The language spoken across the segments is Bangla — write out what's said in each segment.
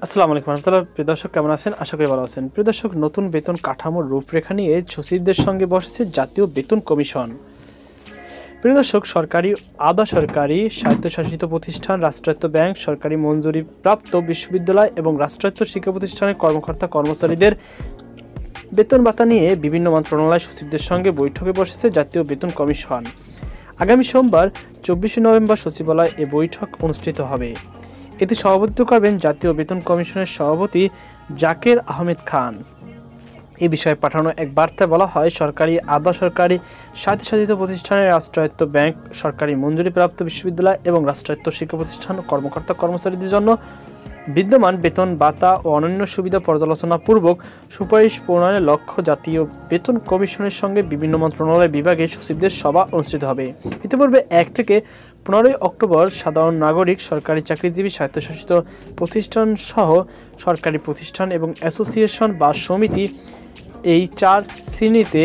আসসালামু আলাইকুম রহমতুল্লাহ। প্রিয় দর্শক, কেমন আছেন? আশা করি ভালো আছেন। প্রিয় দর্শক, নতুন বেতন কাঠামোর রূপরেখা নিয়ে সচিবদের সঙ্গে বসেছে জাতীয় বেতন কমিশন। প্রিয় দর্শক, সরকারি, আধা সরকারি, স্বায়ত্তশাসিত প্রতিষ্ঠান, রাষ্ট্রায়ত্ত ব্যাংক, সরকারি মঞ্জুরিপ্রাপ্ত বিশ্ববিদ্যালয় এবং রাষ্ট্রায়ত্ত শিক্ষা প্রতিষ্ঠানের কর্মকর্তা কর্মচারীদের বেতন ভাতা নিয়ে বিভিন্ন মন্ত্রণালয় সচিবদের সঙ্গে বৈঠকে বসেছে জাতীয় বেতন কমিশন। আগামী সোমবার 24 নভেম্বর সচিবালয়ে এ বৈঠক অনুষ্ঠিত হবে। এতে সভাপতিত্ব করবেন জাতীয় বেতন কমিশনের সভাপতি জাকের আহমেদ খান। এ বিষয়ে পাঠানো এক বার্তায় বলা হয়, সরকারি, আধা সরকারি, স্বায়ত্তশাসিত প্রতিষ্ঠানের, রাষ্ট্রায়ত্ত ব্যাংক, সরকারি মঞ্জুরিপ্রাপ্ত বিশ্ববিদ্যালয় এবং রাষ্ট্রায়ত্ত শিক্ষা প্রতিষ্ঠান কর্মকর্তা কর্মচারীদের জন্য বিদ্যমান বেতন ভাতা ও অন্যান্য সুবিধা পর্যালোচনাপূর্বক সুপারিশ প্রণয়নের লক্ষ্য জাতীয় বেতন কমিশনের সঙ্গে বিভিন্ন মন্ত্রণালয় বিভাগে সচিবদের সভা অনুষ্ঠিত হবে। ইতিপূর্বে 1 থেকে 15 অক্টোবর সাধারণ নাগরিক, সরকারি চাকরিজীবী, স্বায়ত্তশাসিত প্রতিষ্ঠান সহ সরকারি প্রতিষ্ঠান এবং অ্যাসোসিয়েশন বা সমিতি এই 4 শ্রেণীতে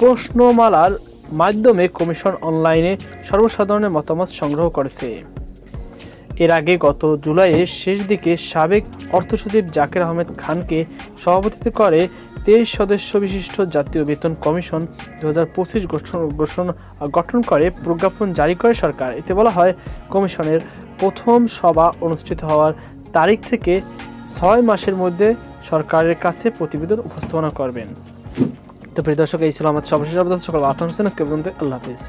প্রশ্নমালার মাধ্যমে কমিশন অনলাইনে সর্বসাধারণের মতামত সংগ্রহ করেছে। এর আগে গত জুলাইয়ের শেষ দিকে সাবেক অর্থসচিব জাকের আহমেদ খানকে সভাপতিত্ব করে 23 সদস্য বিশিষ্ট জাতীয় বেতন কমিশন 2025 গঠন করে প্রজ্ঞাপন জারি করে সরকার। এতে বলা হয়, কমিশনের প্রথম সভা অনুষ্ঠিত হওয়ার তারিখ থেকে 6 মাসের মধ্যে সরকারের কাছে প্রতিবেদন উপস্থাপনা করবেন। তো প্রিয় দর্শক, এই ছিল আমাদের সর্বশেষ আপডেট। সকল আল্লাহ হাফেজ।